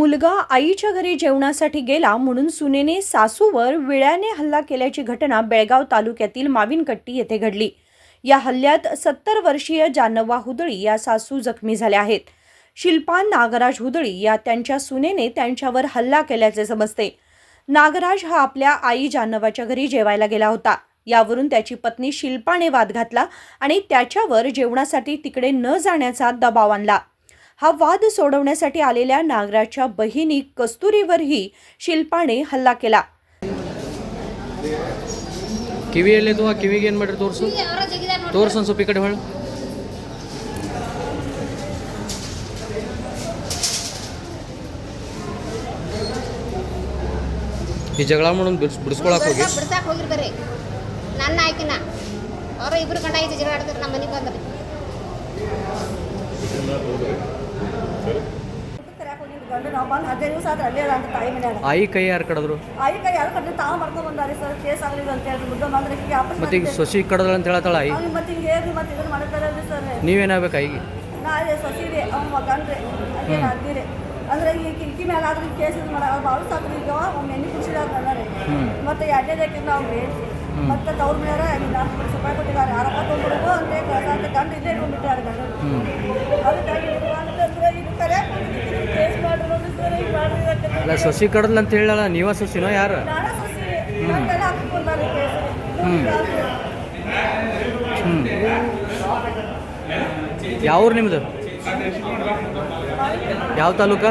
मुलगा आईच्या घरी जेवणासाठी गेला म्हणून सुनेने सासूवर विळ्याने हल्ला केल्याची घटना बेळगाव तालुक्यातील माविनकट्टी येथे घडली। या हल्ल्यात 70 वर्षीय जानवा हुदळी या सासू जखमी झाल्या आहेत। शिल्पा नागराज हुदळी या त्यांच्या सुनेने त्यांच्यावर हल्ला केल्याचे समजते। नागराज हा आपल्या आई जानवाच्या घरी जेवायला गेला होता। यावरून त्याची पत्नी शिल्पाने वाद घातला आणि त्याच्यावर जेवणासाठी तिकडे न जाण्याचा दबाव आणला। हा वाद सोडवण्यासाठी आलेल्या नागराजच्या बहिणी कस्तुरीवरही शिल्पाने हल्ला केला। ಕಿವಿಯಲ್ಲೇ ತೋ ಕಿವಿಗೆ ಏನು ಮಾಡ್ರಿ ತೋರಿಸು ತೋರಿಸು ಒಂದು ಸ್ವಲ್ಪ ಈ ಕಡೆ ಹೊಳ್ಳು ಈ ಜಗಳ ಮಾಡೋದು ಬಿಡಿಸ್ಕೊಳಕ್ಕೆ ಹೋಗಿ ಬಿಡ್ಸಾಕ್ ಹೋಗಿರ್ತಾರೆ ನನ್ನ ಆಯ್ಕಿನ ಅವರ ಇಬ್ರು ಗಂಡ ಐದು ಜಗಳ ಆಡ್ತಾರೆ ನಮ್ಮ ಮನೆಗೆ ಬಂದ್ರೆ आई ಕೈ ಯಾರು ಕಡದ್ರು आई ಕೈ ಯಾರು ಕಡ್ದು ತಾವು ಮಾಡ್ಕೊಂಡು ಬಂದಾರೆ ಸರ್ ಕೇಸ್ ಆಗಲಿಲ್ಲ ಅಂತ ಹೇಳಿ ಮುದ್ದೆ ಬಂದ್ರೆ ಈಗ ವಾಪಸ್ ಮತ್ತೆ ಈಗ ಸೊಸಿ ಕಡದಳ ಅಂತ ಹೇಳ್ತಾಳ आई ಮತ್ತೆ ಹಿಂಗೆ ಹೇಳಿ ಮತ್ತೆ ಇದನ್ನ ಮಾಡ್ತಾರೆ ಸರ್ ನೀವೇನಾಗಬೇಕು ಆಯಿಗೆ ನಾ ಸೊಸಿದೆ ಅವ್ನು ಮಗನ್ರಿ ಅದೇ ಅದ್ದಿರಿ ಅಂದ್ರೆ ಈ ಕಿಟಕಿ ಮೇಲೆ ಆದ್ರೆ ಕೇಸ್ ಇದು ಮಾಡ ಭಾಳ ಸಾಕು ಈಗ ಒಮ್ಮೆ ಎಣ್ಣೆ ಕುಡಿಸಿದಾರೆ ಮತ್ತೆ ಎರಡನೇದಕ್ಕೆ ನಾವು ಮತ್ತೆ ತವ್ರ ಮೇಲೆ ₹4 ರೂಪಾಯಿ ಕೊಟ್ಟಿದ್ದಾರೆ 6 ತೊಗೊಂಡ್ಬಿಡುವ ಅಂತ ಗಂಡು ಇಲ್ಲೇ ಇಟ್ಕೊಂಡ್ಬಿಟ್ಟಿದ್ದಾರೆ ಗಂಡು ಅದಕ್ಕಾಗಿ ಅಂತಂದ್ರೆ ಇದು ಕರೆ ಕೇಸ್ ಮಾಡಿದ್ರು ಸರ್ ಈಗ ಮಾಡಿದ್ರೆ ಅಲ್ಲ ಸೊಸಿ ಕಡದ್ಲ ಅಂತ ಹೇಳಲ್ಲ ನೀವ ಸೊಸಿನೋ ಯಾರು ನಾಳೆ ಸೊಸಿ ನಂಗೆಲ್ಲ ಹಾಕಿಕೊಂಡಾರೆ ಕೇಸ್ ಯಾವ ಊರು ನಿಮ್ಮದು ಯಾವ ತಾಲೂಕ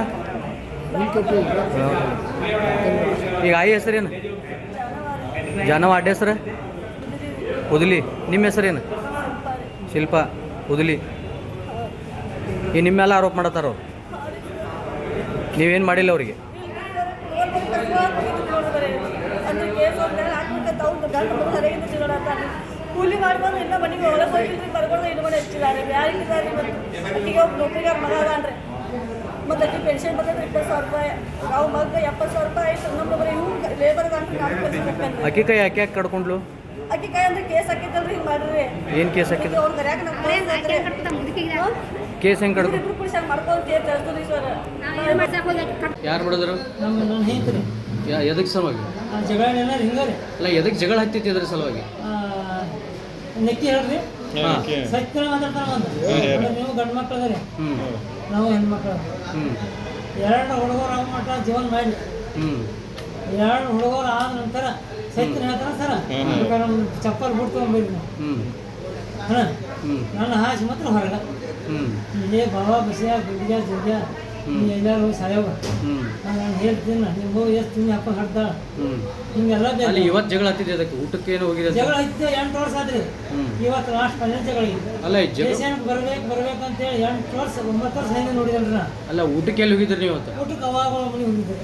ಈಗ ಆಯಿ ಹೆಸರೇನು जानव अड्डे ಹೆಸರು ಹುದಲಿ ನಿಮ್ಮ ಹೆಸರೇನು ಶಿಲ್ಪಾ ಹುದಲಿ ಈ ನಿಮ್ಮೆಲ್ಲ ಆರೋಪ ಮಾಡತ್ತಾರ ಅವ್ರು ನೀವೇನು ಮಾಡಿಲ್ಲ ಅವರಿಗೆ ಕೂಲಿ ಮಾಡ್ಕೊಂಡು ಇನ್ನೂ ಮನೆಗೆ ಒಳಗೆ ಹೋಗಿದ್ರಿ ಬರ್ಕೊಂಡು ಇನ್ನೂ ಮನೆ ಹೆಚ್ಚಿದ್ದಾರೆ ಯಾರಿಗಿದ್ದಾರೆ ಈಗ ಒಬ್ಬ ನೌಕರಿಗಾರ ಮಗ ಅದಾನ್ರಿ ಮತ್ತು ಅಕ್ಕಿ ಪೆನ್ಷನ್ ಬರ್ತದೆ 20,000 ರೂಪಾಯಿ ನಾವು ಮಗ 70,000 ರೂಪಾಯಿ ಆಯ್ತು ನಮ್ಮ ಬರೀ ಇವ್ನು ಲೇಬರ್ಗೆ ಅಂತ ನಾನು ಅಕ್ಕಿ ಕೈ ಯಾಕೆ ಕಡ್ಕೊಂಡ್ಲು ಅಕ್ಕಿ ಕೈ ಅಂದ್ರೆ ಕೇಸ್ ಹಾಕಿದ್ದಲ್ರಿ ಹಿಂಗೆ ಮಾಡ್ರಿ ಏನು ಕೇಸ್ ಹಾಕಿದ್ರು ಅವ್ರು ಕರ್ಯಾಕ ನಮ್ಮ ಕೇಸ್ ಹೆಂಗೆ ಕಡ್ಕೊಂಡು ಇಬ್ರು ಪುರುಷಾಗ ಮಾಡ್ಕೊಂಡು ಕೇಸ್ ತರಿಸ್ತೀವಿ ಸರ್ ಯಾರು ಬಿಡೋದ್ರು ನನ್ನ ಹೇಳ್ತೀರಿ ಎದಕ್ಕೆ ಸಲುವಾಗಿ ಜಗಳ ಏನಾರು ಹಿಂಗಾರಿ ಅಲ್ಲ ಎದಕ್ಕೆ ಜಗಳ ಹತ್ತಿತ್ತು ಅದ್ರ ಸಲುವಾಗಿ ನೆಕ್ಕಿ ಹೇಳ್ರಿ ಸತ್ಯ ಮಾತಾಡ್ತಾರ ನೀವು ಗಂಡು ಮಕ್ಕಳದ್ರಿ ನಾವು ಹೆಣ್ಮಕ್ಳು ಎರಡು ಹುಡುಗರು ಆಗ ಮಟ್ಟ ಜೀವನ ಮಾಡಿ ಎರಡು ಹುಡುಗರು ಆದ ನಂತರ ಸತ್ಯ ಹೇಳ್ತಾರ ಸರ ಚಪ್ಪಲ್ ಬಿಟ್ಟು ತೊಗೊಂಡ್ಬಿಡ್ರಿ ನಾವು ನನ್ನ ಹಾಸಿ ಮಾತ್ರ ಹೊರಗ ಇಲ್ಲೇ ಬಾಬಾ ಬಸಿಯ ಗುಡ್ಗ ಜಗ್ಗ ನೀ ಎಲ್ಲಾರು ಹೋಗಿ ಸಾಯೋಗ ನಾನು ಹೇಳ್ತೀನಿ ನೀವು ಎಷ್ಟು ತಿಂಡಿ ಹಾಕೊಂಡು ಹಾಡ್ತಾಳ ಹಿಂಗೆಲ್ಲ ಅಲ್ಲಿ ಇವತ್ತು ಜಗಳ ಹತ್ತಿದೆ ಅದಕ್ಕೆ ಊಟಕ್ಕೆ ಏನು ಹೋಗಿದೆ ಜಗಳ ಇತ್ತು 8 ವರ್ಷ ಆದ್ರಿ ಇವತ್ತು ಲಾಸ್ಟ್ ಫೈನಲ್ ಜಗಳ ಇದೆ ಅಲ್ಲ ಪೇಷಂಟ್ ಬರ್ಬೇಕಂತೇಳಿ 8 ವರ್ಷ 9 ವರ್ಷ ಹಿಂದೆ ನೋಡಿದಲ್ರಿ ನಾ ಅಲ್ಲ ಊಟಕ್ಕೆ ಎಲ್ಲಿ ಹೋಗಿದ್ರಿ ನೀವು ಅವತ್ತು ಊಟಕ್ಕೆ ಅವಾಗ ಮನೆ ಹೋಗಿದ್ದೆ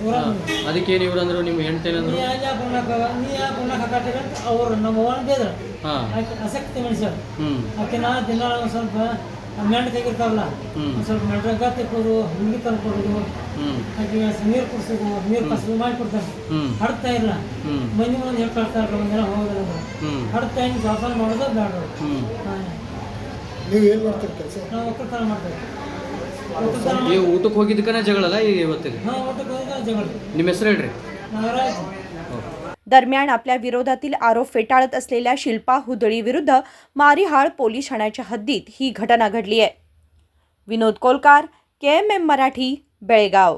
ಅದಕ್ಕೇನು ಇವ್ರು ಅಂದ್ರು ನಿಮ್ಮ ಹೆಣ್ತೇನಂದ್ರು ನೀ ಯಾಕೆ ಉಣ್ಣಕ್ಕೆ ಹಾಕಾಟಿರ ಅಂತ ಅವ್ರು ನಮ್ಮ ಅವ್ವನ ಬೇದ್ರ ಆಕೆ ಆಸಕ್ತಿ ಮನುಷ್ಯ ಆಕೆ ನಾ ದಿನ ಒಂದು ಸ್ವಲ್ಪ ಮೆಂಡ್ ತೆಗಿರ್ತಾವಲ್ಲ ಒಂದು ಸ್ವಲ್ಪ ಮೆಂಡ್ರಾಗ ತಿಕ್ಕೋದು ಹುಡುಗಿ ತಂದ್ಕೊಡೋದು ಆಕೆ ನೀರು ಕುಡಿಸೋದು ನೀರು ಕಸದು ಮಾಡಿ ಕೊಡ್ತಾರೆ ಹಡ್ತಾ ಇಲ್ಲ ಮನೆ ಮುಂದೆ ಹೇಳ್ಕೊಳ್ತಾರೆ ಒಂದಿನ ಹೋಗೋದಿಲ್ಲ ಹಡ್ತಾ ಹಿಂಗೆ ಜೋಪಾನ ಮಾಡೋದು ಬೇಡ ನೀವು ಏನು ಮಾಡ್ತೀರಿ ಕೆಲಸ ನಾವು ಒಕ್ಕಲ್ತನ ಮಾಡ್ತೇವೆ ನೀವು ಊಟಕ್ಕೆ ಹೋಗಿದ್ದಕ್ಕನೇ ಜಗಳಲ್ಲ ಇವತ್ತಿಗೆ ಹಾಂ ಊಟಕ್ಕೆ ಹೋಗಿದ್ದ ಜಗಳ ನಿಮ್ಮ ಹೆಸರು ಹೇಳ್ರಿ ನಾಗರಾಜ್ दरम्यान आपल्या विरोधातील आरोप फेटाळत असलेल्या शिल्पा हुदळी विरुद्ध मारिहाळ पोलीस ठाण्याच्या हद्दीत ही घटना घडली आहे। विनोद कोलकार, KMM मराठी, बेळगाव।